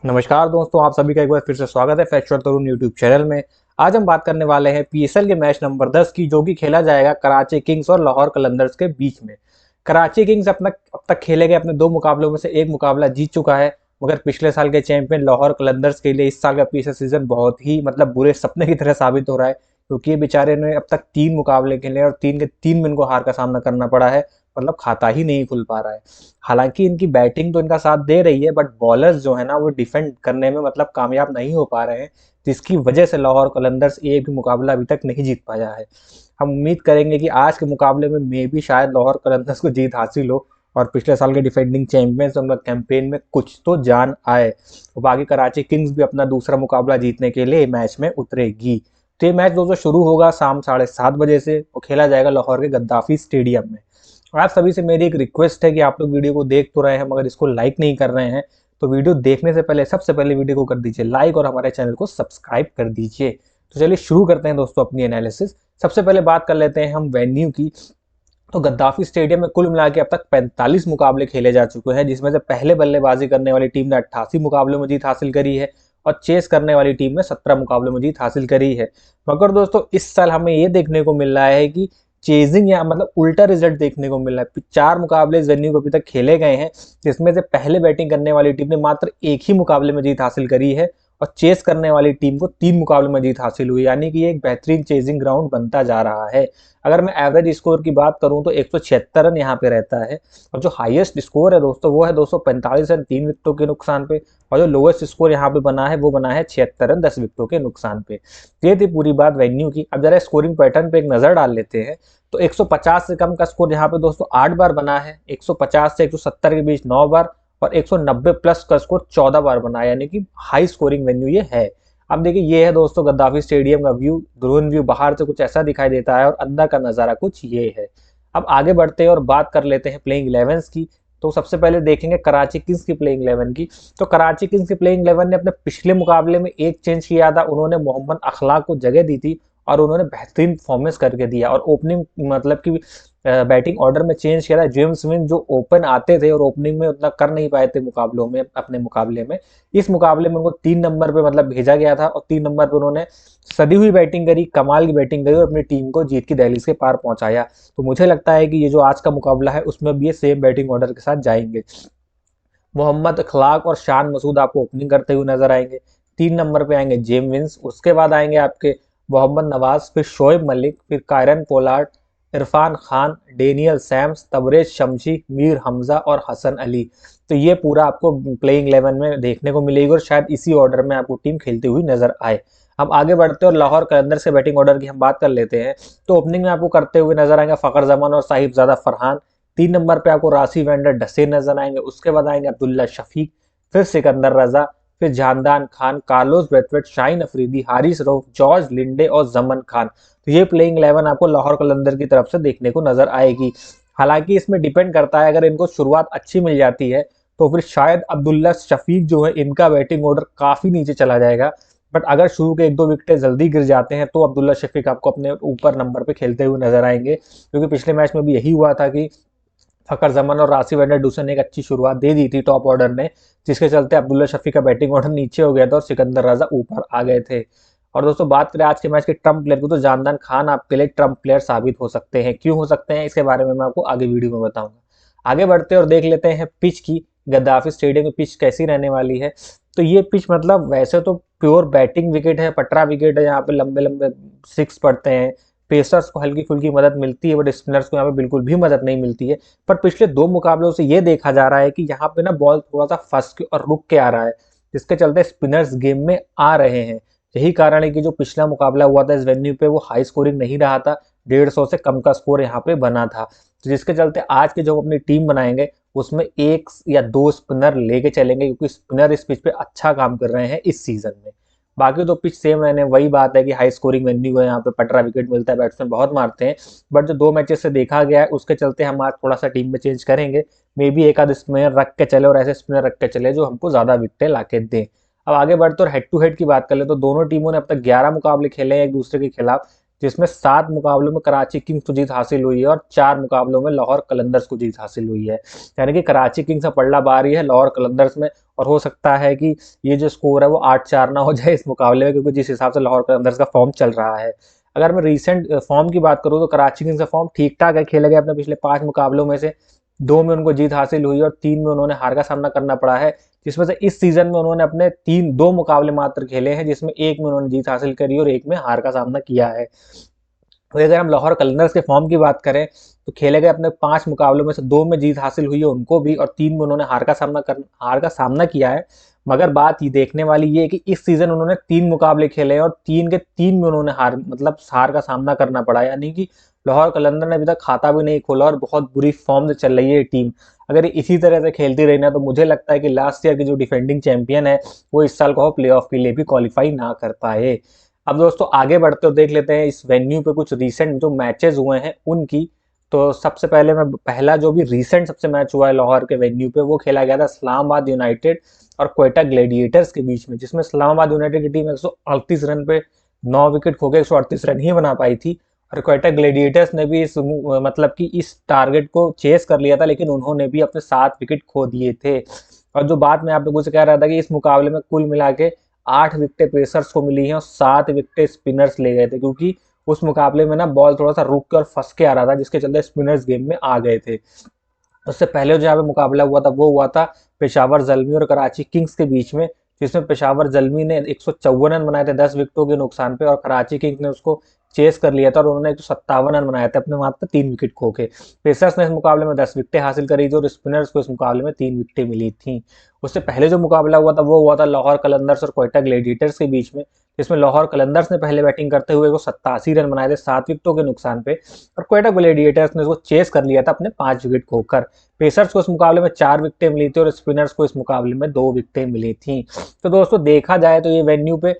नमस्कार दोस्तों, आप सभी का एक बार फिर से स्वागत है फैक्चुअल तरुण यूट्यूब चैनल में। आज हम बात करने वाले हैं पीएसएल के मैच नंबर 10 की, जो कि खेला जाएगा कराची किंग्स और लाहौर कलंदर्स के बीच में। कराची किंग्स अब तक खेले गए अपने दो मुकाबलों में से एक मुकाबला जीत चुका है, मगर पिछले साल के चैंपियन लाहौर कलंदर्स के लिए इस साल का पीएसएल सीजन बहुत ही बुरे सपने की तरह साबित हो रहा है, क्योंकि ये बेचारे ने अब तक 3 मुकाबले खेले और 3 के 3 में इनको हार का सामना करना पड़ा है। खाता ही नहीं खुल पा रहा है। हालांकि इनकी बैटिंग तो इनका साथ दे रही है, बट बॉलर्स जो है ना वो डिफेंड करने में कामयाब नहीं हो पा रहे हैं, जिसकी वजह से लाहौर कलंदर्स एक भी मुकाबला अभी तक नहीं जीत पाया है। हम उम्मीद करेंगे कि आज के मुकाबले में मे भी शायद लाहौर कलंदर्स को जीत हासिल हो और पिछले साल के डिफेंडिंग चैंपियंस कैंपेन में कुछ तो जान आए। और बाकी कराची किंग्स भी अपना दूसरा मुकाबला जीतने के लिए मैच में उतरेगी। तो ये मैच दोस्तों शुरू होगा शाम 7:30 बजे से और खेला जाएगा लाहौर के गद्दाफी स्टेडियम में। आप सभी से मेरी एक रिक्वेस्ट है कि आप लोग वीडियो को देख तो रहे हैं, मगर इसको लाइक नहीं कर रहे हैं, तो वीडियो देखने से पहले सबसे पहले वीडियो को कर दीजिए लाइक और हमारे चैनल को सब्सक्राइब कर दीजिए। तो चलिए शुरू करते हैं दोस्तों अपनी एनालिसिस। सबसे पहले बात कर लेते हैं हम वेन्यू की। तो गद्दाफी स्टेडियम में कुल मिला के अब तक 45 मुकाबले खेले जा चुके हैं, जिसमें से पहले बल्लेबाजी करने वाली टीम ने 88 मुकाबलों में जीत हासिल करी है और चेस करने वाली टीम ने 17 मुकाबलों में जीत हासिल करी है। मगर दोस्तों इस साल हमें ये देखने को मिल रहा है कि चेजिंग या उल्टा रिजल्ट देखने को मिल रहा है। 4 मुकाबले इस वेन्यू को अभी तक खेले गए हैं, जिसमें से पहले बैटिंग करने वाली टीम ने मात्र एक ही मुकाबले में जीत हासिल करी है और चेस करने वाली टीम को 3 मुकाबले में जीत हासिल हुई, यानी कि ये एक बेहतरीन चेजिंग ग्राउंड बनता जा रहा है। अगर मैं एवरेज स्कोर की बात करूं तो 176 रन यहाँ पे रहता है, और जो हाईएस्ट स्कोर है दोस्तों वो है 245 रन 3 विकेटों के नुकसान पे, और जो लोएस्ट स्कोर यहाँ पे बना है वो बना है 76 रन 10 विकेटों के नुकसान पे। ये थी पूरी बात वेन्यू की। अब जरा स्कोरिंग पैटर्न पे एक नजर डाल लेते हैं। तो 150 से कम का स्कोर यहाँ पे दोस्तों 8 बार बना है, 150 से 170 के बीच 9 बार और 190 प्लस का स्कोर 14 बार बना है, यानी कि हाई स्कोरिंग वेन्यू ये है। अब देखिए ये है दोस्तों गद्दाफी स्टेडियम का व्यू। ड्रोन व्यू बाहर से कुछ ऐसा दिखाई देता है और अंदर का नज़ारा कुछ ये है। अब आगे बढ़ते हैं और बात कर लेते हैं प्लेइंग 11 की। तो सबसे पहले देखेंगे कराची किंग्स की प्लेइंग 11 की। तो कराची किंग्स की प्लेइंग 11 ने अपने पिछले मुकाबले में एक चेंज किया था, उन्होंने मोहम्मद अखलाक को जगह दी थी और उन्होंने बेहतरीन परफॉर्मेंस करके दिया। और ओपनिंग कि बैटिंग ऑर्डर में चेंज किया था। जेम्स विन जो ओपन आते थे और ओपनिंग में उतना कर नहीं पाए थे मुकाबलों में, अपने मुकाबले में इस मुकाबले में उनको 3 नंबर पे भेजा गया था और 3 नंबर पे उन्होंने सदी हुई बैटिंग करी, कमाल की बैटिंग करी और अपनी टीम को जीत की दहलीज के पार पहुंचाया। तो मुझे लगता है कि ये जो आज का मुकाबला है उसमें भी ये सेम बैटिंग ऑर्डर के साथ जाएंगे। मोहम्मद अखलाक और शान मसूद आपको ओपनिंग करते हुए नजर आएंगे। 3 नंबर पे आएंगे जेम विंस, उसके बाद आएंगे आपके मोहम्मद नवाज, फिर शोएब मलिक, फिर Kieron Pollard, Irfan Khan, Daniel Sams, Tabraiz Shamsi, Mir Hamza और हसन अली। तो ये पूरा आपको प्लेइंग 11 में देखने को मिलेगी और शायद इसी ऑर्डर में आपको टीम खेलती हुई नजर आए। अब आगे बढ़ते और लाहौर कलंदर से बैटिंग ऑर्डर की हम बात कर लेते हैं। तो ओपनिंग में आपको करते हुए नजर आएंगे फखर जमान और साहिबजादा फरहान। 3 नंबर पे आपको राशि वेंडर डसे नजर आएंगे, उसके बाद आएंगे अब्दुल्ला शफीक, फिर सिकंदर रजा, फिर Jahandad Khan, Carlos Brathwaite, Shaheen Afridi, Haris Rauf, George Linde और जमन खान। तो ये प्लेइंग 11 आपको लाहौर कलंदर की तरफ से देखने को नजर आएगी। हालांकि इसमें डिपेंड करता है, अगर इनको शुरुआत अच्छी मिल जाती है तो फिर शायद अब्दुल्ला शफीक जो है इनका बैटिंग ऑर्डर काफी नीचे चला जाएगा। बट अगर शुरू के 1-2 विकेट जल्दी गिर जाते हैं तो अब्दुल्ला शफीक आपको अपने ऊपर नंबर पे खेलते हुए नजर आएंगे, क्योंकि पिछले मैच में भी यही हुआ था कि फकर जमान और राशि वेंडर डूसन ने एक अच्छी शुरुआत दे दी थी टॉप ऑर्डर ने, जिसके चलते अब्दुल्ला शफी का बैटिंग ऑर्डर नीचे हो गया था और सिकंदर रजा ऊपर आ गए थे। और दोस्तों बात करें आज के मैच के ट्रम्प प्लेयर को, तो जानदान खान आपके लिए ट्रम्प प्लेयर साबित हो सकते हैं। क्यों हो सकते हैं इसके बारे में मैं आपको आगे वीडियो में बताऊंगा। आगे बढ़ते और देख लेते हैं पिच की। गद्दाफी स्टेडियम की पिच कैसी रहने वाली है। तो ये पिच वैसे तो प्योर बैटिंग विकेट है, पटरा विकेट है, यहाँ पे लंबे लंबे सिक्स पड़ते हैं। पेसर्स को हल्की फुल्की मदद मिलती है, बट स्पिनर्स को यहाँ पे बिल्कुल भी मदद नहीं मिलती है। पर पिछले 2 मुकाबलों से ये देखा जा रहा है कि यहाँ पे ना बॉल थोड़ा सा फंस के और रुक के आ रहा है, जिसके चलते स्पिनर्स गेम में आ रहे हैं। यही कारण है कि जो पिछला मुकाबला हुआ था इस वेन्यू पे वो हाई स्कोरिंग नहीं रहा था, 150 से कम का स्कोर यहाँ पे बना था। तो जिसके चलते आज के जो अपनी टीम बनाएंगे उसमें 1 या 2 स्पिनर लेके चलेंगे, क्योंकि स्पिनर इस पिच पे अच्छा काम कर रहे हैं इस सीजन में। बाकी तो पिच सेम रहने, वही बात है कि हाई स्कोरिंग वेन्यू है, यहाँ पे पटरा विकेट मिलता है, बैट्समैन बहुत मारते हैं। बट जो 2 मैचेस से देखा गया है उसके चलते हम आज थोड़ा सा टीम में चेंज करेंगे। मे बी एक आध स्पिनर रख के चले और ऐसे स्पिनर रख के चले जो हमको ज्यादा विकेटें ला के दें। अब आगे बढ़ते और हेड टू हेड की बात कर ले तो दोनों टीमों ने अब तक 11 मुकाबले खेले हैं एक दूसरे के खिलाफ। जिसमें 7 मुकाबलों में कराची किंग्स को जीत हासिल हुई है और 4 मुकाबलों में लाहौर कलंदर्स को जीत हासिल हुई है। यानी कि कराची किंग्स का पलड़ा बारी है लाहौर कलंदर्स में, और हो सकता है कि ये जो स्कोर है वो 8-4 ना हो जाए इस मुकाबले में, क्योंकि जिस हिसाब से लाहौर कलंदर्स का फॉर्म चल रहा है। अगर मैं रीसेंट फॉर्म की बात करूँ तो कराची किंग्स का फॉर्म ठीक ठाक है, खेले गए अपने पिछले 5 मुकाबलों में से 2 में उनको जीत हासिल हुई और 3 में उन्होंने हार का सामना करना पड़ा है, जिसमें से इस सीजन में उन्होंने अपने 2 मुकाबले मात्र खेले हैं, जिसमें एक में उन्होंने जीत हासिल करी और एक में हार का सामना किया है। वहीं अगर हम लाहौर कलंदर्स के फॉर्म की बात करें तो खेले गए अपने 5 मुकाबलों में से 2 में जीत हासिल हुई है उनको भी, और 3 में उन्होंने हार का सामना किया है। मगर बात ये देखने वाली ये है कि इस सीजन उन्होंने 3 मुकाबले खेले हैं और 3 के 3 में उन्होंने हार का सामना करना पड़ा, यानी कि लाहौर कलंदर ने अभी तक खाता भी नहीं खोला और बहुत बुरी फॉर्म से चल रही है टीम। अगर इसी तरह से खेलती रही ना तो मुझे लगता है कि लास्ट ईयर की जो डिफेंडिंग चैंपियन है वो इस साल को प्ले ऑफ के लिए भी क्वालिफाई ना कर पाए। अब दोस्तों आगे बढ़ते हो देख लेते हैं इस वेन्यू पे कुछ रीसेंट जो मैचेस हुए हैं उनकी। तो सबसे पहले मैं पहला जो भी रीसेंट सबसे मैच हुआ है लाहौर के वेन्यू पे वो खेला गया था इस्लामाबाद यूनाइटेड और क्वेटा ग्लेडिएटर्स के बीच में, जिसमें इस्लामाबाद यूनाइटेड की टीम 138 रन पे 9 विकेट खो के 138 रन ही बना पाई थी, और क्वेटा ग्लेडिएटर्स ने भी मतलब कि इस टारगेट को चेस कर लिया था, लेकिन उन्होंने भी अपने 7 विकेट खो दिए थे। और जो बात मैं आप लोगों से कह रहा था कि इस मुकाबले में कुल मिला के 8 विकेटें पेसर्स को मिली हैं और 7 विकेटें स्पिनर्स ले गए थे, क्योंकि उस मुकाबले में ना बॉल थोड़ा सा रुक के और फंस के आ रहा था, जिसके चलते स्पिनर्स गेम में आ गए थे। उससे पहले जो यहाँ पे मुकाबला हुआ था वो हुआ था पेशावर जल्मी और कराची किंग्स के बीच में, जिसमें पेशावर जल्मी ने 154 रन बनाए थे 10 विकेटों के नुकसान पे, और कराची किंग्स ने उसको चेस कर लिया था और उन्होंने 157 रन बनाए थे अपने मात्र 3 विकेट खो के। पेसर्स ने इस मुकाबले में 10 विकेटें हासिल करी थी और स्पिनर्स को इस मुकाबले में 3 विकेटें मिली थी। उससे पहले जो मुकाबला हुआ था वो हुआ था लाहौर कलंदर्स और क्वेटा ग्लेडिएटर्स के बीच में, जिसमें लाहौर कलंदर्स ने पहले बैटिंग करते हुए 87 रन बनाए थे 7 विकेटों के नुकसान पे, और क्वेटा ग्लेडिएटर्स ने उसको चेस कर लिया था अपने 5 विकेट खोकर। पेसर्स को इस मुकाबले में 4 विकेटें मिली थी और स्पिनर्स को इस मुकाबले में 2 विकेटें मिली थी। तो दोस्तों देखा जाए तो ये वेन्यू पे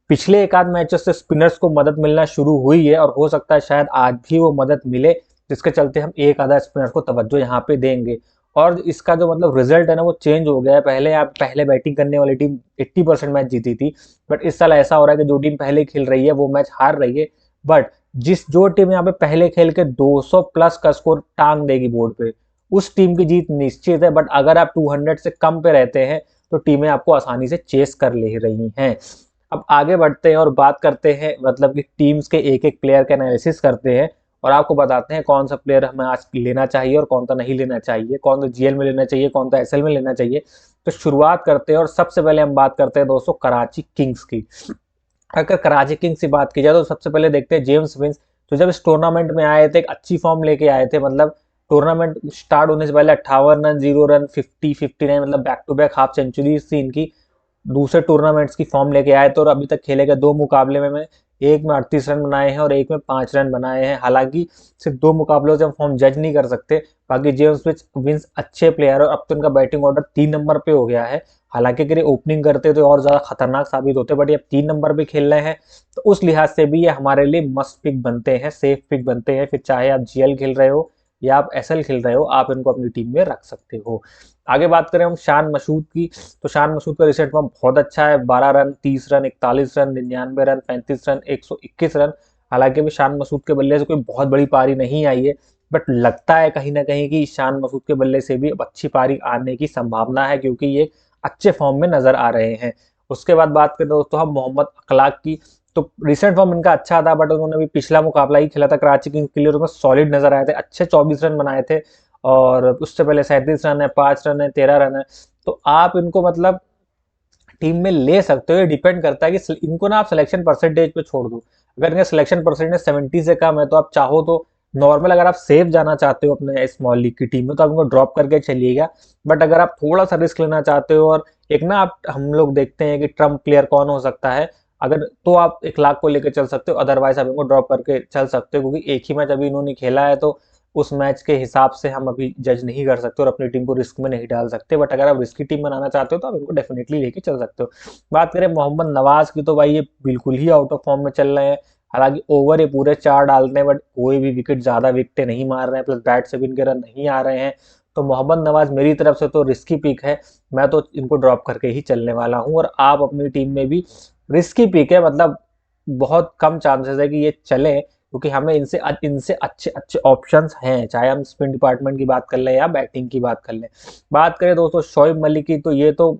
पिछले एक आध मैचेस से स्पिनर्स को मदद मिलना शुरू हुई है और हो सकता है शायद आज भी वो मदद मिले, जिसके चलते हम एक आधा स्पिनर को तवज्जो यहाँ पे देंगे। और इसका जो मतलब रिजल्ट है ना वो चेंज हो गया है। पहले बैटिंग करने वाली टीम 80% मैच जीती थी, बट इस साल ऐसा हो रहा है कि जो टीम पहले खेल रही है वो मैच हार रही है, बट जो टीम यहाँ पे पहले खेल के 200 प्लस का स्कोर टांग देगी बोर्ड पे, उस टीम की जीत निश्चित है। बट अगर आप 200 से कम पे रहते हैं तो टीमें आपको आसानी से चेस कर ले रही हैं। अब आगे बढ़ते हैं और बात करते हैं मतलब कि टीम्स के एक एक प्लेयर का एनालिसिस करते हैं और आपको बताते हैं कौन सा प्लेयर हमें आज लेना चाहिए और कौन सा नहीं लेना चाहिए, कौन सा जीएल में लेना चाहिए, कौन सा एसएल में लेना चाहिए। तो शुरुआत करते हैं और सबसे पहले हम बात करते हैं दोस्तों कराची किंग्स की। अगर कराची किंग्स की बात की जाए तो सबसे पहले देखते हैं जेम्स विंस, जो जब इस टूर्नामेंट में आए थे एक अच्छी फॉर्म लेके आए थे। मतलब टूर्नामेंट स्टार्ट होने से पहले 58 रन, 0 रन, 50-59 मतलब back to back half century थी इनकी। दूसरे टूर्नामेंट्स की फॉर्म लेके आए तो और अभी तक खेले गए 2 मुकाबले में एक में 38 रन बनाए हैं और एक में 5 रन बनाए हैं। हालांकि सिर्फ 2 मुकाबलों से हम फॉर्म जज नहीं कर सकते, बाकी जेम्स विंस अच्छे प्लेयर और अब तो इनका बैटिंग ऑर्डर 3 नंबर पे हो गया है। हालांकि अगर ये ओपनिंग करते तो और ज्यादा खतरनाक साबित होते, बट ये अब 3 नंबर पे खेल रहे हैं तो उस लिहाज से भी ये हमारे लिए मस्ट पिक बनते हैं, सेफ पिक बनते हैं। फिर चाहे आप जीएल खेल रहे हो या आप एसएल खेल रहे हो, आप इनको अपनी टीम में रख सकते हो। आगे बात करें हम शान मसूद की, तो शान मसूद का रिसेंट फॉर्म बहुत अच्छा है। 12 run, 30 run, 41 run, 99 run, 35 run, 121 run. हालांकि भी शान मसूद के बल्ले से कोई बहुत बड़ी पारी नहीं आई है, बट लगता है कहीं ना कहीं कि शान मसूद के बल्ले से भी अच्छी पारी आने की संभावना है, क्योंकि ये अच्छे फॉर्म में नजर आ रहे हैं। उसके बाद बात करें दोस्तों हम मोहम्मद अखलाक की, तो रिसेंट फॉर्म इनका अच्छा था, बट उन्होंने भी पिछला मुकाबला ही खेला था कराची किंग्स के लिए, उसमें सॉलिड नजर आए थे, अच्छे 24 रन बनाए थे। और उससे पहले 37 रन है, 5 रन है, 13 रन है। तो आप इनको मतलब टीम में ले सकते हो, ये डिपेंड करता है कि इनको ना आप सिलेक्शन परसेंटेज पे छोड़ दो। अगर इनका सिलेक्शन परसेंटेज 70 से कम है तो आप चाहो तो नॉर्मल, अगर आप सेफ जाना चाहते हो अपने स्मॉल लीग की टीम में तो आप इनको ड्रॉप करके चलिएगा। बट अगर आप थोड़ा सा रिस्क लेना चाहते हो और एक ना आप हम लोग देखते हैं कि ट्रम्प प्लेयर कौन हो सकता है, अगर तो आप 1 लाख को लेकर चल सकते हो, अदरवाइज आप इनको ड्रॉप करके चल सकते हो, क्योंकि एक ही मैच अभी इन्होंने खेला है तो उस मैच के हिसाब से हम अभी जज नहीं कर सकते और अपनी टीम को रिस्क में नहीं डाल सकते। बट अगर आप रिस्की टीम बनाना चाहते हो तो आप इनको डेफिनेटली लेके चल सकते हो। बात करें मोहम्मद नवाज की, तो भाई ये बिल्कुल ही आउट ऑफ फॉर्म में चल रहे हैं। हालांकि ओवर ये पूरे 4 डालते हैं, बट कोई भी विकेट ज्यादा विकेटें नहीं मार रहे हैं, प्लस बैट से भी इनके रन नहीं आ रहे हैं। तो मोहम्मद नवाज मेरी तरफ से तो रिस्की पिक है, मैं तो इनको ड्रॉप करके ही चलने वाला हूँ। और आप अपनी टीम में भी रिस्की पिक है, मतलब बहुत कम चांसेस है कि ये चले, क्योंकि हमें इनसे इनसे अच्छे अच्छे ऑप्शंस हैं, चाहे हम स्पिन डिपार्टमेंट की बात कर लें या बैटिंग की बात कर लें। बात करें दोस्तों शोएब मलिक की, तो ये तो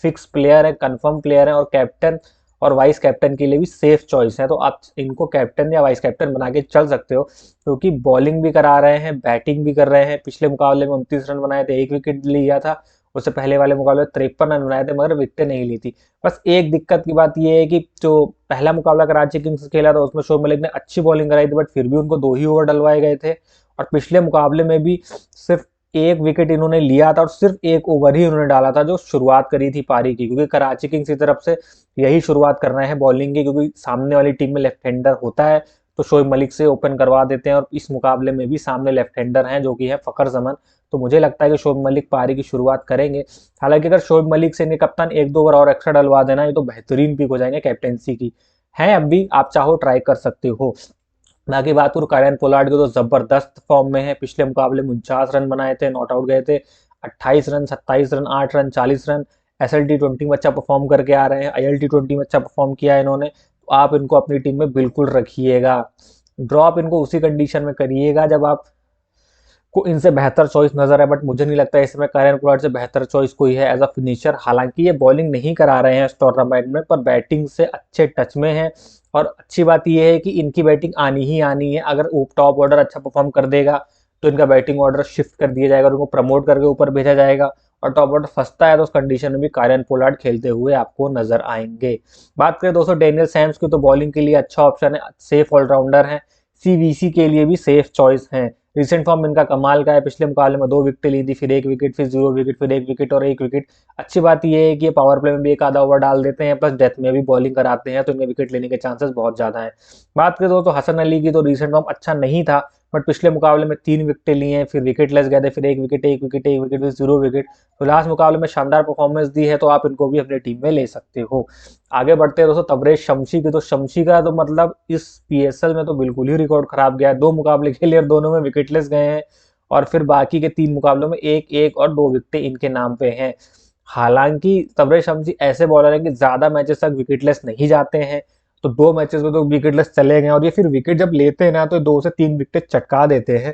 फिक्स प्लेयर है, कंफर्म प्लेयर है, और कैप्टन और वाइस कैप्टन के लिए भी सेफ चॉइस है। तो आप इनको कैप्टन या वाइस कैप्टन बना के चल सकते हो, क्योंकि बॉलिंग भी करा रहे हैं, बैटिंग भी कर रहे हैं। पिछले मुकाबले में 29 रन बनाए थे, 1 विकेट लिया था। उससे पहले वाले मुकाबले में 53 रन बनाए थे, मगर विकेटें नहीं ली थी। बस एक दिक्कत की बात यह है कि जो पहला मुकाबला कराची किंग्स से खेला था उसमें शोएब मलिक ने अच्छी बॉलिंग कराई थी, बट फिर भी उनको 2 ही ओवर डलवाए गए थे। और पिछले मुकाबले में भी सिर्फ 1 विकेट इन्होंने लिया था, और सिर्फ 1 ओवर ही उन्होंने डाला था जो शुरुआत करी थी पारी की, क्योंकि कराची किंग्स की तरफ से यही शुरुआत कर रहे हैं बॉलिंग की, क्योंकि सामने वाली टीम में लेफ्ट हैंडर होता है, तो शोएब मलिक से ओपन करवा देते हैं। और इस मुकाबले में भी सामने लेफ्ट हैंडर हैं जो कि है फखर जमान, तो मुझे लगता है कि शोएब मलिक पारी की शुरुआत करेंगे। हालांकि अगर शोएब मलिक से कप्तान 1-2 ओवर और एक्स्ट्रा डलवा देना, ये तो बेहतरीन पिक हो जाएंगे कैप्टेंसी की। है अब भी आप चाहो ट्राई कर सकते हो। बाकी बात करूँ कायरन पोलार्ड की, तो जबरदस्त फॉर्म में है। पिछले मुकाबले में 49 रन बनाए थे, नॉट आउट गए थे। 28 run, 27 run, 8 run, 40 run. SLT20 में अच्छा परफॉर्म करके आ रहे हैं, ILT20 में अच्छा परफॉर्म किया है इन्होंने, तो आप इनको अपनी टीम में बिल्कुल रखिएगा। ड्रॉप इनको उसी कंडीशन में करिएगा जब आप को इनसे बेहतर चॉइस नजर है, बट मुझे नहीं लगता इसमें कायरन पोलार्ड से बेहतर चॉइस कोई है एज अ फिनिशर। हालांकि ये बॉलिंग नहीं करा रहे हैं इस टूर्नामेंट में, पर बैटिंग से अच्छे टच में है। और अच्छी बात यह है कि इनकी बैटिंग आनी ही आनी है। अगर टॉप ऑर्डर अच्छा परफॉर्म कर देगा तो इनका बैटिंग ऑर्डर शिफ्ट कर दिया जाएगा और उनको प्रमोट करके ऊपर भेजा जाएगा। और टॉप ऑर्डर फंसता है तो उस कंडीशन में भी कायरन पोलार्ड खेलते हुए आपको नजर आएंगे। बात करें दोस्तों डेनियल सैम्स की, तो बॉलिंग के लिए अच्छा ऑप्शन है, सेफ ऑलराउंडर है, CVC के लिए भी सेफ चॉइस है। रिसेंट फॉर्म इनका कमाल का है, पिछले मुकाबले में 2 विकेट ली थी, फिर 1 विकेट, फिर 0 विकेट, फिर 1 विकेट और 1 विकेट। अच्छी बात यह है कि ये पावर प्ले में भी एक आधा ओवर डाल देते हैं, प्लस डेथ में भी बॉलिंग कराते हैं, तो इनके विकेट लेने के चांसेस बहुत ज्यादा हैं। बात करें दोस्तों हसन अली की, तो रिसेंट फॉर्म अच्छा नहीं था, बट पिछले मुकाबले में 3 विकेट लिए हैं, फिर विकेट लेस गए थे, फिर 1 विकेट, 1 विकेट, 1 विकेट, फिर 0 विकेट। तो लास्ट मुकाबले में शानदार परफॉर्मेंस दी है, तो आप इनको भी अपनी टीम में ले सकते हो। आगे बढ़ते हैं दोस्तों तबरेज शमशी की, तो शमशी का तो मतलब इस PSL में तो बिल्कुल ही रिकॉर्ड खराब गया है। 2 मुकाबले खेले और दोनों में विकेटलेस गए हैं, और फिर बाकी के 3 मुकाबलों में 1-1 और 2 विकेटें इनके नाम पे हैं। हालांकि तबरेज शमशी ऐसे बॉलर है कि ज्यादा मैचेस तक विकेटलेस नहीं जाते हैं, तो 2 मैचेस में तो विकेटलेस चले गए, और ये फिर विकेट जब लेते हैं ना तो 2 से 3 विकेट चटका देते हैं।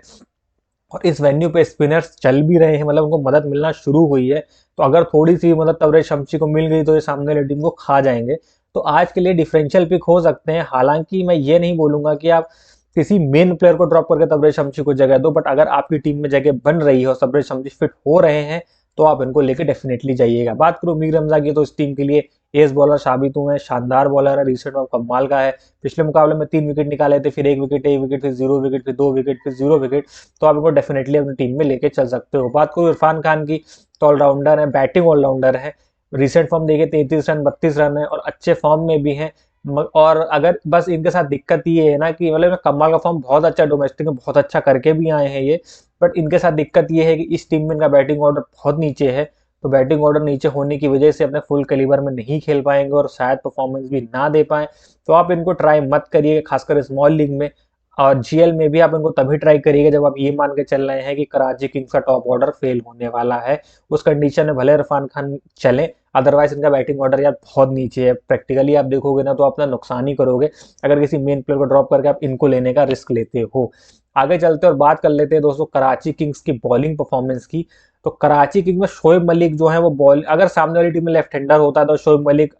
और इस वेन्यू पे स्पिनर्स चल भी रहे हैं, मतलब उनको मदद मिलना शुरू हुई है। तो अगर थोड़ी सी मदद तबरेज शमशी को मिल गई तो ये सामने वाली टीम को खा जाएंगे। तो आज के लिए डिफरेंशियल पिक हो सकते हैं। हालांकि मैं ये नहीं बोलूंगा कि आप किसी मेन प्लेयर को ड्रॉप करके तबरेज शमशी को जगह दो, बट अगर आपकी टीम में जगह बन रही है और तबरेज शमशी फिट हो रहे हैं तो आप इनको लेके डेफिनेटली जाइएगा। बात करूं मीर रमजा की, तो इस टीम के लिए एस बॉलर साबित हुए हैं, शानदार बॉलर है, रिसेंट में कमाल का है। पिछले मुकाबले में 3 विकेट निकाले थे, फिर 1 विकेट, 1 विकेट, फिर 0 विकेट, फिर 2 विकेट, फिर 0 विकेट। तो आप इनको डेफिनेटली अपनी टीम में लेके चल सकते हो। बात करूं इरफान खान की, तो ऑलराउंडर है, बैटिंग ऑलराउंडर है। रिसेंट फॉर्म देखिए 33 रन, 32 रन है, और अच्छे फॉर्म में भी हैं। और अगर बस इनके साथ दिक्कत ये है ना कि मतलब कमाल का फॉर्म बहुत अच्छा, डोमेस्टिक में बहुत अच्छा करके भी आए हैं ये, बट इनके साथ दिक्कत ये है कि इस टीम में इनका बैटिंग ऑर्डर बहुत नीचे है। तो बैटिंग ऑर्डर नीचे होने की वजह से अपने फुल कैलिबर में नहीं खेल पाएंगे और शायद परफॉर्मेंस भी ना दे पाए। तो आप इनको ट्राई मत करिए, खासकर स्मॉल लीग में। और GL में भी आप इनको तभी ट्राई करिएगा जब आप ये मान के चल रहे हैं कि कराची किंग्स का टॉप ऑर्डर फेल होने वाला है। उस कंडीशन में भले इरफान खान चले, अदरवाइज इनका बैटिंग ऑर्डर यार बहुत नीचे है। प्रैक्टिकली आप देखोगे ना तो अपना नुकसान ही करोगे अगर किसी मेन प्लेयर को ड्रॉप करके आप इनको लेने का रिस्क लेते हो। आगे चलते और बात कर लेते हैं दोस्तों कराची किंग्स की बॉलिंग परफॉर्मेंस की। तो कराची किंग्स में शोएब मलिक जो है वो बॉल, अगर सामने वाली टीम में लेफ्ट हैंडर होता है तो शोएब मलिक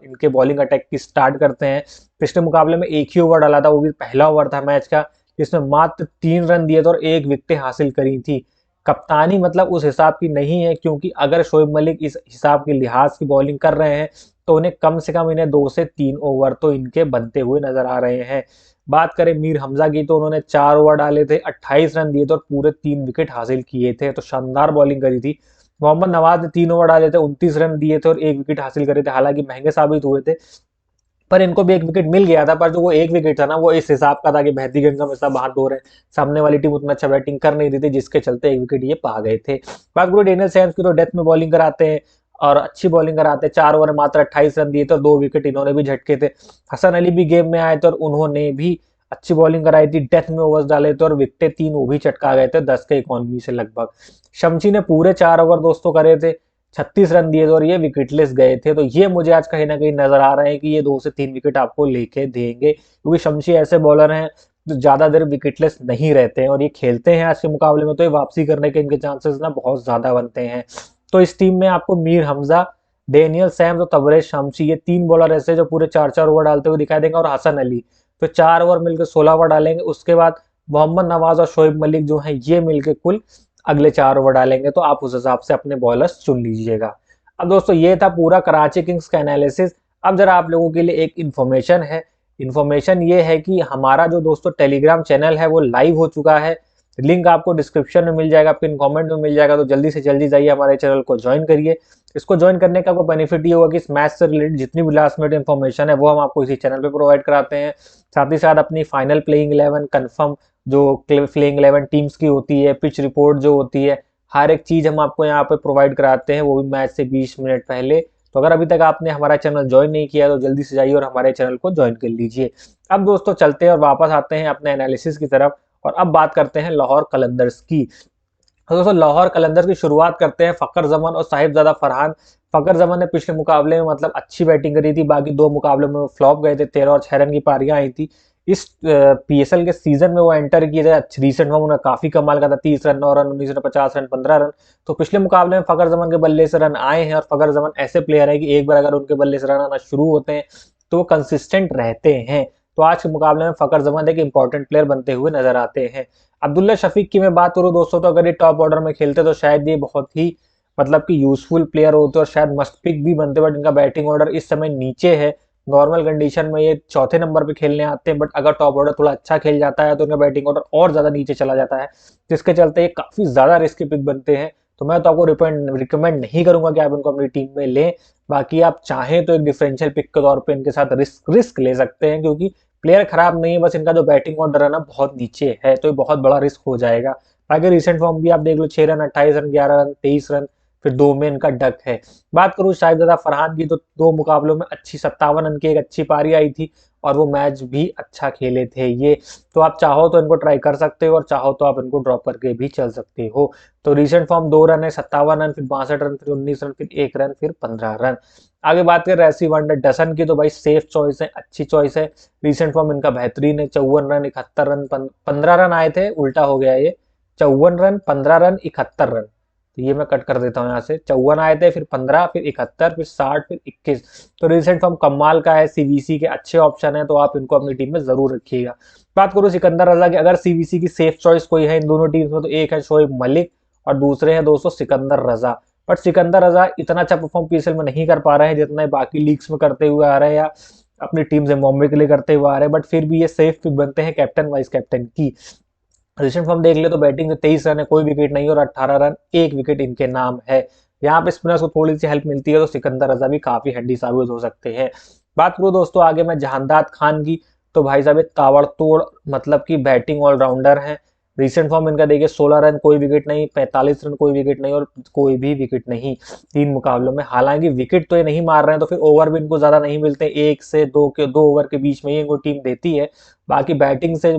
इनके बॉलिंग अटैक की स्टार्ट करते हैं। पिछले मुकाबले में 1 ही ओवर डाला था, वो भी पहला ओवर था मैच का, जिसमें मात्र 3 रन दिए थे और 1 विकेट हासिल करी थी। कप्तानी मतलब उस हिसाब की नहीं है, क्योंकि अगर शोएब मलिक इस हिसाब के लिहाज की बॉलिंग कर रहे हैं तो उन्हें कम से कम इन्हें 2 से 3 ओवर तो इनके बनते हुए नजर आ रहे हैं। बात करें मीर हमजा की, तो उन्होंने 4 ओवर डाले थे, 28 रन दिए थे और पूरे 3 विकेट हासिल किए थे, तो शानदार बॉलिंग करी थी। मोहम्मद नवाज ने 3 ओवर डाले थे, 29 रन दिए थे और 1 विकेट हासिल करे थे। हालांकि महंगे साबित हुए थे, पर इनको भी 1 विकेट मिल गया था, पर जो वो 1 विकेट था ना वो इस हिसाब का था कि बेहतरीन का सब हाथ धो रहे हैं, सामने वाली टीम उतना अच्छा बैटिंग कर नहीं रही थी, जिसके चलते 1 विकेट ये पा गए थे। बात करो डेनियल सैम्स की, तो डेथ में बॉलिंग कराते हैं और अच्छी बॉलिंग कराते हैं। 4 ओवर में मात्र 28 रन दिए थे और 2 विकेट इन्होंने भी झटके थे। हसन अली भी गेम में आए थे और उन्होंने भी अच्छी बॉलिंग कराई थी, डेथ में ओवर्स डाले थे और विकेटें 3 वो भी चटका गए थे 10 के इकोनॉमी से लगभग। शमशी ने पूरे 4 ओवर दोस्तों करे थे, 36 रन दिए थे और ये विकेटलेस गए थे। तो ये मुझे आज कहीं ना कहीं नजर आ रहा है कि ये 2 से 3 विकेट आपको लेके देंगे, क्योंकि शमशी ऐसे बॉलर हैं जो ज्यादा देर विकेटलेस नहीं रहते हैं और ये खेलते हैं आज के मुकाबले में, तो ये वापसी करने के इनके चांसेस ना बहुत ज्यादा बनते हैं। तो इस टीम में आपको मीर हमजा, डेनियल सैम्स और तबरेज शमशी, ये 3 बॉलर ऐसे जो पूरे 4-4 ओवर डालते हुए दिखाई देंगे, और हसन अली तो 4 ओवर मिलकर 16 ओवर डालेंगे। उसके बाद मोहम्मद नवाज और शोएब मलिक जो है ये मिलकर कुल अगले 4 ओवर डालेंगे। तो आप उस हिसाब से अपने बॉलर्स चुन लीजिएगा। अब दोस्तों ये था पूरा कराची किंग्स का एनालिसिस। अब जरा आप लोगों के लिए एक इन्फॉर्मेशन है। इन्फॉर्मेशन ये है कि हमारा जो दोस्तों टेलीग्राम चैनल है वो लाइव हो चुका है। लिंक आपको डिस्क्रिप्शन में मिल जाएगा, पिन कमेंट में मिल जाएगा। तो जल्दी से जल्दी जाइए हमारे चैनल को ज्वाइन करिए। इसको ज्वाइन करने का आपको बेनिफिट ये होगा कि इस मैच से रिलेटेड जितनी भी लास्ट मिनट इन्फॉर्मेशन है वो हम आपको इसी चैनल पे प्रोवाइड कराते हैं। साथ ही साथ अपनी फाइनल प्लेइंग 11 कंफर्म जो प्लेइंग 11 टीम्स की होती है, पिच रिपोर्ट जो होती है, हर एक चीज हम आपको यहाँ पे प्रोवाइड कराते हैं, वो भी मैच से 20 मिनट पहले। तो अगर अभी तक आपने हमारा चैनल ज्वाइन नहीं किया तो जल्दी से जाइए और हमारे चैनल को ज्वाइन कर लीजिए। अब दोस्तों चलते हैं और वापस आते हैं अपने एनालिसिस की तरफ, और अब बात करते हैं लाहौर कलंदर्स की। तो दोस्तों लाहौर कलंदर्स की शुरुआत करते हैं फ़खर जमान और साहिबजादा फरहान। फ़खर जमान ने पिछले मुकाबले में मतलब अच्छी बैटिंग करी थी, बाकी 2 मुकाबलों में फ्लॉप गए थे, 13 और 6 रन की पारियां आई थी। इस पीएसएल के सीजन में वो एंटर किए थे, रिसेंट में उन्होंने काफी कमाल का था, 30 run, 9 run, 19 run, 50 run, 15 run. तो पिछले मुकाबले में फ़खर जमान के बल्ले से रन आए हैं, और फ़खर जमान ऐसे प्लेयर है कि एक बार अगर उनके बल्ले से रन आना शुरू होते हैं तो वो कंसिस्टेंट रहते हैं। तो आज के मुकाबले में फ़खर जमान एक इंपॉर्टेंट प्लेयर बनते हुए नजर आते हैं। अब्दुल्ला शफीक की मैं बात करूं दोस्तों, तो अगर ये टॉप ऑर्डर में खेलते तो शायद ये बहुत ही मतलब कि यूजफुल प्लेयर होते और शायद मस्ट पिक भी बनते, बट इनका बैटिंग ऑर्डर इस समय नीचे है। नॉर्मल कंडीशन में ये चौथे नंबर पे खेलने आते हैं, बट अगर टॉप ऑर्डर थोड़ा अच्छा खेल जाता है तो इनका बैटिंग ऑर्डर और ज्यादा नीचे चला जाता है, जिसके चलते ये काफी ज्यादा रिस्की पिक बनते हैं। तो मैं तो आपको रिकमेंड नहीं करूंगा कि आप इनको अपनी टीम में लें। बाकी आप चाहें तो एक डिफरेंशियल पिक के तौर पर इनके साथ रिस्क ले सकते हैं, क्योंकि प्लेयर खराब नहीं है, बस इनका जो बैटिंग ऑर्डर है ना बहुत नीचे है, तो ये बहुत बड़ा रिस्क हो जाएगा। बाकी रिसेंट फॉर्म भी आप देख लो, 6 रन, 28 रन, 11 रन, 23 रन, फिर 2 में इनका डक है। बात करूं साहिबजादा फरहान की, तो 2 मुकाबलों में अच्छी 57 रन की एक अच्छी पारी आई थी, और वो मैच भी अच्छा खेले थे ये। तो आप चाहो तो इनको ट्राई कर सकते हो, और चाहो तो आप इनको ड्रॉप करके भी चल सकते हो। तो रिसेंट फॉर्म 2 रन है, 57 रन, फिर 62 रन, फिर 19 रन, फिर 1 रन, फिर 15 रन। आगे बात करें रेसी वनडर डसन की, तो भाई सेफ चॉइस है, अच्छी चॉइस है। रिसेंट फॉर्म इनका बेहतरीन है, 54 रन, 71 रन, 15 रन आए थे, उल्टा हो गया ये, 54 रन, 15 रन, 71 रन। तो ये मैं कट कर देता हूँ यहाँ से, 54 आए थे, फिर 15, फिर 71, फिर 60, फिर 21। तो रिसेंट फॉर्म कमाल का है, सीवीसी के अच्छे ऑप्शन है, तो आप इनको अपनी टीम में जरूर रखिएगा। बात करूँ सिकंदर रजा की, अगर सीवीसी की सेफ चॉइस कोई है इन दोनों टीम्स में, तो एक है शोएब मलिक और दूसरे हैं दोस्तों सिकंदर रजा। बट सिकंदर रजा इतना अच्छा परफॉर्म पीएसएल में नहीं कर पा रहे हैं जितना बाकी लीग्स में करते हुए आ रहे हैं, या अपनी टीम से मुंबई के लिए करते हुए आ रहे हैं, बट फिर भी ये सेफ पिक बनते हैं कैप्टन वाइस कैप्टन की। रिसेंट फॉर्म देख ले तो बैटिंग से 23 रन है, कोई विकेट नहीं, और 18 रन, 1 विकेट इनके नाम है। यहाँ पे स्पिनर्स को थोड़ी सी हेल्प मिलती है, तो सिकंदर रजा भी काफी हड्डी साबित हो सकते हैं। बात करूँ दोस्तों आगे मैं जहानदाद खान की, तो भाई साहब ताबड़तोड़ मतलब की बैटिंग ऑलराउंडर है। रिसेंट फॉर्म इनका देखिए 16 रन कोई विकेट नहीं, 45 रन कोई विकेट नहीं, और कोई भी विकेट नहीं 3 मुकाबलों में। हालांकि विकेट तो ये नहीं मार रहे हैं, तो फिर ओवर भी इनको ज्यादा नहीं मिलते, 1 से 2 ओवर के बीच में ही इनको टीम देती है। बाकी बैटिंग से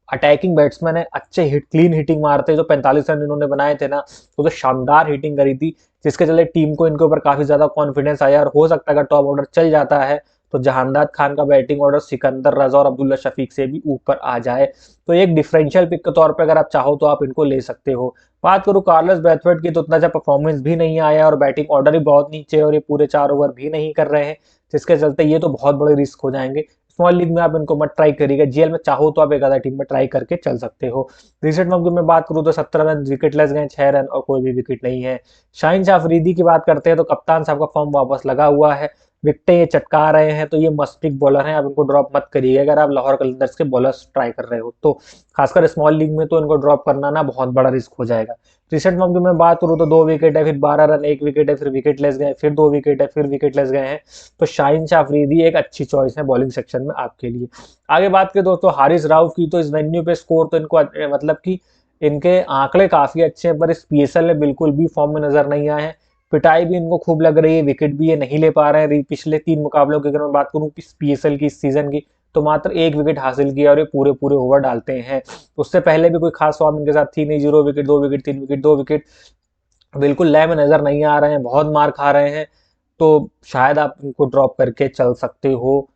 अटैकिंग बैट्समैन है, अच्छे हिट क्लीन हिटिंग मारते हैं। जो 45 रन इन्होंने बनाए थे ना, तो शानदार हिटिंग करी थी, जिसके चलते टीम को इनके ऊपर काफी ज्यादा कॉन्फिडेंस आया, और हो सकता है अगर टॉप ऑर्डर चल जाता है तो जहानदाद खान का बैटिंग ऑर्डर सिकंदर रजा और अब्दुल्ला शफीक से भी ऊपर आ जाए। तो एक डिफरेंशियल पिक के तौर पर अगर आप चाहो तो आप इनको ले सकते हो। बात करूं कार्लोस ब्रैथवेट की, तो उतना अच्छा परफॉर्मेंस भी नहीं आया, और बैटिंग ऑर्डर भी बहुत नीचे है, और ये पूरे 4 ओवर भी नहीं कर रहे हैं, जिसके चलते ये तो बहुत बड़े रिस्क हो जाएंगे। स्मॉल लीग में आप इनको मत ट्राई करिएगा, जीएल में चाहो तो आप एक आधा टीम में ट्राई करके चल सकते हो। रिसेंट फॉर्म की मैं बात करूं तो 17 रन विकेटलेस गए, 6 रन, और कोई भी विकेट नहीं है। शाहीन शाह अफरीदी की बात करते हैं, तो कप्तान साहब का फॉर्म वापस लगा हुआ है, विकेटें ये चटका रहे हैं, तो ये मस्ट पिक बॉलर हैं, आप इनको ड्रॉप मत करिएगा अगर आप लाहौर कलंदर्स के बॉलर्स ट्राई कर रहे हो तो। खासकर स्मॉल लीग में तो इनको ड्रॉप करना ना बहुत बड़ा रिस्क हो जाएगा। रिसेंट फॉर्म की मैं बात करूँ तो 2 विकेट है, फिर 12 रन, 1 विकेट है, फिर विकेट लेस गए, फिर 2 विकेट है, फिर विकेट लेस गए हैं। तो शाहीन शाह अफरीदी एक अच्छी चॉइस है बॉलिंग सेक्शन में आपके लिए। आगे बात करें दोस्तों हारिस राउफ की, तो इस वेन्यू पे स्कोर तो इनको मतलब कि इनके आंकड़े काफी अच्छे हैं, पर इस पीएसएल में बिल्कुल भी फॉर्म में नजर नहीं आए हैं। पिटाई भी इनको खूब लग रही है, विकेट भी ये नहीं ले पा रहे हैं। पिछले 3 मुकाबलों की अगर मैं बात करूं पीएसएल की इस सीजन की, तो मात्र 1 विकेट हासिल किया, और ये पूरे पूरे ओवर डालते हैं। उससे पहले भी कोई खास फॉर्म इनके साथ थी नहीं, 0 विकेट, 2 विकेट, 3 विकेट, 2 विकेट। बिल्कुल लय में नजर नहीं आ रहे हैं, बहुत मार खा रहे हैं, तो शायद आप इनको ड्रॉप करके चल सकते हो।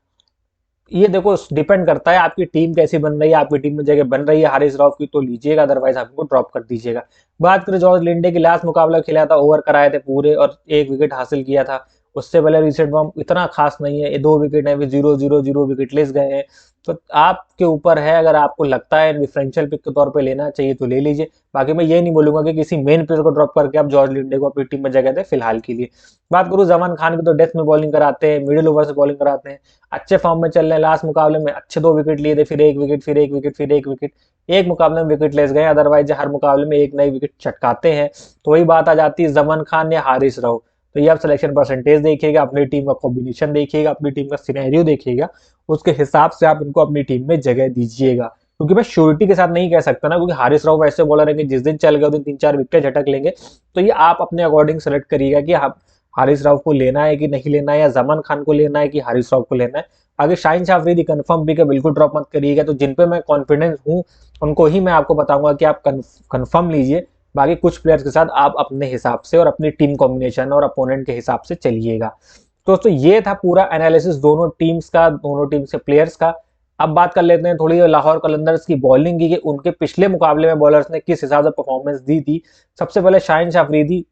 ये देखो डिपेंड करता है आपकी टीम कैसी बन रही है, आपकी टीम में जगह बन रही है हारिस राव की तो लीजिएगा, अदरवाइज आप इनको ड्रॉप कर दीजिएगा। बात करें जॉर्ज लिंडे की, लास्ट मुकाबला खेला था, ओवर कराए थे पूरे और 1 विकेट हासिल किया था। उससे पहले रिसेंट फॉर्म इतना खास नहीं है, ये 2 विकेट है, 0-0-0 विकेट ले गए हैं। तो आपके ऊपर है, अगर आपको लगता है डिफरेंशियल पिक के तौर पे लेना चाहिए तो ले लीजिए। बाकी मैं ये नहीं बोलूंगा कि किसी मेन प्लेयर को ड्रॉप करके आप जॉर्ज लिंडे को अपनी टीम में जगह दे फिलहाल के लिए। बात करूं जमान खान की, तो डेथ में बॉलिंग कराते हैं, मिडिल ओवर से बॉलिंग कराते हैं, अच्छे फॉर्म में चल रहे हैं। लास्ट मुकाबले में अच्छे 2 विकेट लिए थे, फिर 1 विकेट, फिर 1 विकेट, फिर 1 विकेट, एक मुकाबले में विकेट ले गए। अदरवाइज हर मुकाबले में एक नई विकेट चटकाते हैं। तो वही बात आ जाती है जमान खान या हारिस राव। तो ये आप सिलेक्शन परसेंटेज देखिएगा, अपनी टीम का कॉम्बिनेशन देखिएगा, अपनी टीम का सिनेरियो देखिएगा, उसके हिसाब से आप इनको अपनी टीम में जगह दीजिएगा। क्योंकि मैं श्योरिटी के साथ नहीं कह सकता ना, क्योंकि हारिस राव वैसे बॉलर है कि जिस दिन चल गए उस दिन 3-4 विकेट झटक लेंगे। तो ये आप अपने अकॉर्डिंग सेलेक्ट करिएगा कि आप हारिस राव को लेना है कि नहीं लेना है, या जमान खान को लेना है कि हारिस राव को लेना है। आगे शाहीन शाह अफरीदी कंफर्म भी के बिल्कुल ड्रॉप मत करिएगा। तो जिन पे मैं कॉन्फिडेंस हूँ उनको ही मैं आपको बताऊंगा कि आप कंफर्म लीजिए। बाकी कुछ प्लेयर्स के साथ आप अपने हिसाब से और अपनी टीम कॉम्बिनेशन और अपोनेंट के हिसाब से चलिएगा। तो दोस्तों ये था पूरा एनालिसिस दोनों टीम्स का, दोनों टीम से प्लेयर्स का। अब बात कर लेते हैं थोड़ी लाहौर कलंदर्स की बॉलिंग की, कि उनके पिछले मुकाबले में बॉलर्स ने किस हिसाब से परफॉर्मेंस दी थी। सबसे पहले शाहीन शाह अफरीदी,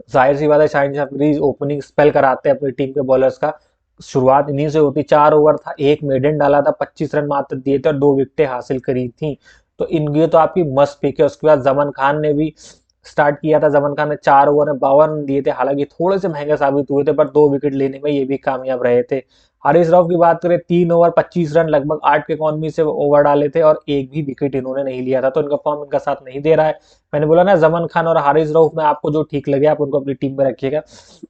जाहिर सी बात है शाहीन शाह अफरीदी ओपनिंग स्पेल कराते हैं अपनी टीम के बॉलर्स का। शुरुआत इन्हीं से होती, 4 ओवर था, एक मेडन डाला था, 25 रन मात्र दिए थे और 2 विकेटें हासिल करी थी। तो इनकी तो आपकी मस्त पिक है। उसके बाद जमान खान ने भी स्टार्ट किया था, जमान खान ने 4 ओवर में 52 रन दिए थे, हालांकि थोड़े से महंगे साबित हुए थे पर 2 विकेट लेने में ये भी कामयाब रहे थे। हारिस राव की बात करें, 3 ओवर 25 रन, लगभग 8 के इकॉनमी से ओवर डाले थे और एक भी विकेट इन्होंने नहीं लिया था। तो इनका फॉर्म इनका साथ नहीं दे रहा है। मैंने बोला ना, जमान खान और हारिस रऊफ में आपको जो ठीक लगे आप उनको अपनी टीम में रखिएगा।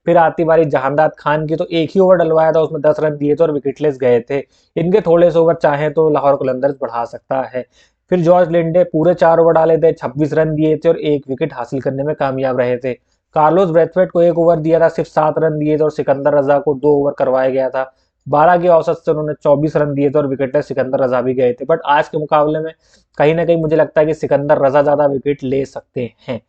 फिर आती बारी जहांदाद खान की, तो एक ही ओवर डलवाया था, उसमें 10 रन दिए थे और विकेटलेस गए थे। इनके थोड़े से ओवर चाहे तो लाहौर कलंदर्स बढ़ा सकता है। फिर जॉर्ज लिंडे पूरे 4 ओवर डाले थे, 26 रन दिए थे और एक विकेट हासिल करने में कामयाब रहे थे। कार्लोस ब्रेथवेट को 1 ओवर दिया था, सिर्फ 7 रन दिए थे और सिकंदर रजा को 2 ओवर करवाया गया था। 12 की औसत से उन्होंने 24 रन दिए थे और विकेटलेस सिकंदर रजा भी गए थे। बट आज के मुकाबले में कहीं ना कहीं मुझे लगता है कि सिकंदर रजा ज्यादा विकेट ले सकते हैं।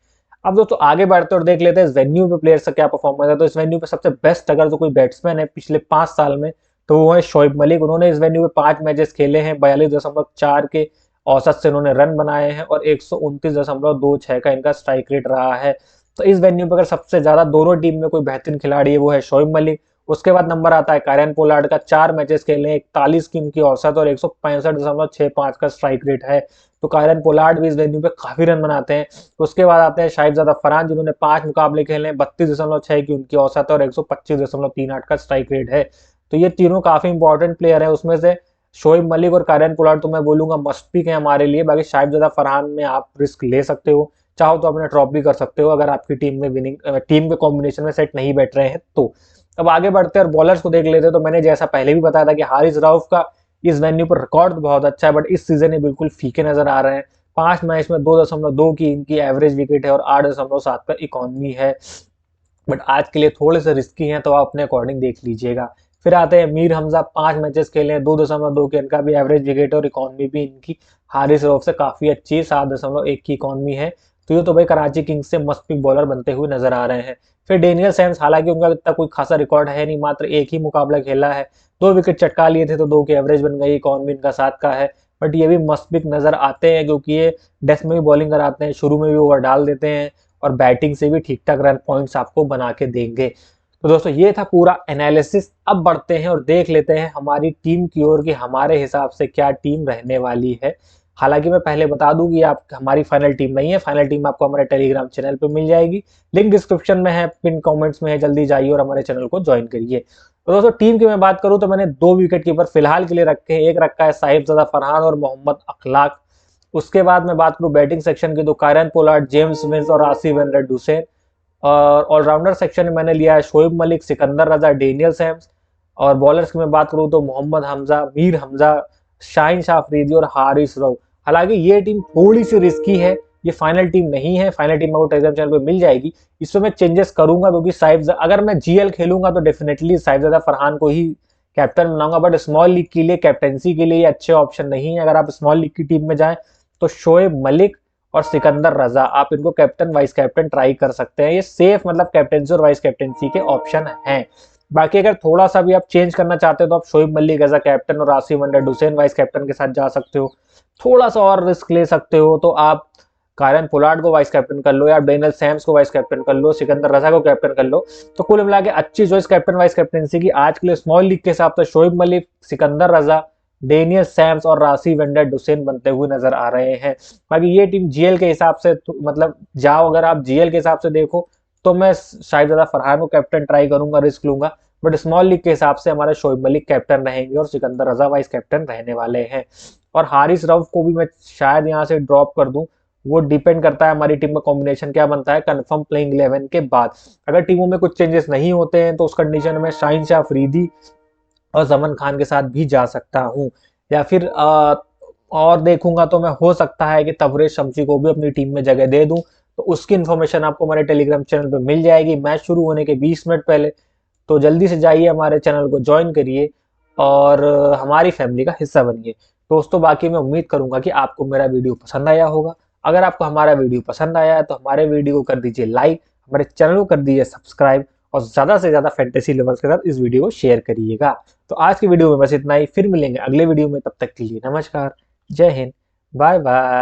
अब दोस्तों आगे बढ़ते और देख लेते हैं इस वेन्यू पे प्लेयर्स का क्या परफॉर्मेंस है। तो इस वेन्यू पे सबसे बेस्ट अगर तो कोई बैट्समैन है पिछले 5 साल में, तो वो है शोएब मलिक। उन्होंने इस वेन्यू पे 5 मैचेस खेले हैं, 42.4 के औसत से उन्होंने रन बनाए हैं और 129.26 का इनका स्ट्राइक रेट रहा है। तो इस वेन्यू पर अगर सबसे ज्यादा दोनों टीम में कोई बेहतरीन खिलाड़ी है वो है शोएब मलिक। उसके बाद नंबर आता है कायरन पोलार्ड का, 4 मैचेस खेले, 41 की इनकी औसत और 165.65 का स्ट्राइक रेट है। तो कायरन पोलार्ड भी इस वेन्यू पे काफी रन बनाते हैं। उसके बाद आते हैं शाहिबजादा फरहान, जिन्होंने 5 मुकाबले खेले, 32.6 की उनकी औसत है और 125.38 का स्ट्राइक रेट है। तो ये तीनों काफी इंपॉर्टेंट प्लेयर है। उसमें से शोएब मलिक और कायरन पोलार्ड तो मैं बोलूंगा मस्ट पिक है हमारे लिए। बाकी शाहिबजादा फरहान में आप रिस्क ले सकते हो, चाहो तो अपने ड्रॉप भी कर सकते हो अगर आपकी टीम में विनिंग टीम के कॉम्बिनेशन में सेट नहीं बैठ रहे हैं तो। अब आगे बढ़ते हैं और बॉलर्स को देख लेते हैं। तो मैंने जैसा पहले भी बताया था कि हारिस रऊफ का इस वेन्यू पर रिकॉर्ड तो बहुत अच्छा है, बट इस सीजन ये बिल्कुल फीके नजर आ रहे हैं। 5 मैच में 2.2 की इनकी एवरेज विकेट है और 8.7 का इकॉनमी है। बट आज के लिए थोड़े से रिस्की हैं, तो आप अपने अकॉर्डिंग देख लीजिएगा। फिर आते हैं मीर हमजा, 5 मैचेस खेले हैं, 2.2 के इनका भी एवरेज विकेट और इकॉनमी भी इनकी हारिस रऊफ से काफी अच्छी, 7.1 की इकॉनमी है। तो ये तो भाई कराची किंग्स से मस्त पिक बॉलर बनते हुए नजर आ रहे हैं। फिर डेनियल सैम्स, हालांकि उनका इतना कोई खासा रिकॉर्ड है नहीं, मात्र एक ही मुकाबला खेला है, 2 विकेट चटका लिए थे तो 2 की एवरेज बन गई, इकॉनमी इनका 7 का है। बट ये भी मस्त पिक नजर आते हैं क्योंकि ये डेथ में भी बॉलिंग कराते हैं, शुरू में भी ओवर डाल देते हैं और बैटिंग से भी ठीक ठाक रन पॉइंट्स आपको बना के देंगे। तो दोस्तों ये था पूरा एनालिसिस। अब बढ़ते हैं और देख लेते हैं हमारी टीम की ओर कि हमारे हिसाब से क्या टीम रहने वाली है। हालांकि मैं पहले बता दूं कि आप हमारी फाइनल टीम नहीं है, फाइनल टीम आपको हमारे टेलीग्राम चैनल पे मिल जाएगी, लिंक डिस्क्रिप्शन में है, पिन कमेंट्स में है, जल्दी जाइए और हमारे चैनल को ज्वाइन करिए। तो दोस्तों टीम की मैं बात करूं तो मैंने 2 विकेट कीपर फिलहाल के लिए रखे हैं, एक रखा है साहिबजादा फरहान और मोहम्मद अखलाक। उसके बाद मैं बात करूं बैटिंग सेक्शन की, तो कायरन पोलार्ड, जेम्स मिल्स और आसिफ एन रेड हुसैन। और ऑलराउंडर सेक्शन में मैंने लिया है शोएब मलिक, सिकंदर रजा, डेनियल सैम्स। और बॉलर्स की मैं बात करूं तो मोहम्मद हमजा, मीर हमजा, शाहीन शाह अफरीदी और हारिस रऊफ। हालांकि ये टीम थोड़ी सी रिस्की है, ये फाइनल टीम नहीं है, फाइनल टीम आपको टेलीग्राम चैनल पे मिल जाएगी। इसमें मैं चेंजेस करूंगा क्योंकि साहिब अगर मैं जीएल खेलूंगा तो डेफिनेटली साहिबजादा फरहान को ही कैप्टन बनाऊंगा, बट स्मॉल लीग के लिए कैप्टनसी के लिए ये अच्छे ऑप्शन नहीं है। अगर आप स्मॉल लीग की टीम में जाएं तो शोएब मलिक और सिकंदर रजा, आप इनको कैप्टन वाइस कैप्टन ट्राई कर सकते हैं। ये सेफ मतलब कैप्टनसी और वाइस कैप्टनसी के ऑप्शन हैं। बाकी अगर थोड़ा सा भी आप चेंज करना चाहते हो तो आप Shoaib Malik as a captain और आसिम अंडर हुसैन वाइस कैप्टन के साथ जा सकते हो। थोड़ा सा और रिस्क ले सकते हो तो आप कायरन पोलार्ड को वाइस कैप्टन कर लो या डेनियल सैम्स को वाइस कैप्टन कर लो, सिकंदर रजा को कैप्टन कर लो। तो कुल मिला के अच्छी चॉइस कैप्टन वाइस कैप्टनसी की आज के लिए स्मॉल लीग के हिसाब से शोएब मलिक, सिकंदर रजा, डेनियल सैम्स और राशि वेंडर हुसैन बनते हुए नजर आ रहे हैं। बाकी ये टीम जीएल के हिसाब से मतलब जाओ, अगर आप जीएल के हिसाब से देखो तो मैं शायद ज्यादा फरहान को कैप्टन ट्राई करूंगा, रिस्क लूंगा। बट स्मॉल लीग के हिसाब से हमारे शोएब मलिक कैप्टन रहेंगे और सिकंदर रजा वाइस कैप्टन रहने वाले हैं। और हारिस रऊफ को भी मैं शायद यहाँ से ड्रॉप कर दूं। वो डिपेंड करता है हमारी टीम का कॉम्बिनेशन क्या बनता है कंफर्म प्लेइंग 11 के बाद। अगर टीमों में कुछ चेंजेस नहीं होते हैं तो उस कंडीशन में शाहीन शाह अफरीदी और जमन खान के साथ भी जा सकता हूँ। या फिर और देखूंगा तो मैं हो सकता है कि तबरेज शमसी को भी अपनी टीम में जगह दे दूं। तो उसकी इन्फॉर्मेशन आपको हमारे टेलीग्राम चैनल पे मिल जाएगी मैच शुरू होने के 20 मिनट पहले। तो जल्दी से जाइए हमारे चैनल को ज्वाइन करिए और हमारी फैमिली का हिस्सा बनिए। दोस्तों बाकी मैं उम्मीद करूंगा कि आपको मेरा वीडियो पसंद आया होगा। अगर आपको हमारा वीडियो पसंद आया है तो हमारे वीडियो को कर दीजिए लाइक, हमारे चैनल को कर दीजिए सब्सक्राइब और ज्यादा से ज्यादा फैंटेसी लवर्स के साथ इस वीडियो को शेयर करिएगा। तो आज की वीडियो में बस इतना ही, फिर मिलेंगे अगले वीडियो में, तब तक के लिए नमस्कार, जय हिंद, बाय बाय।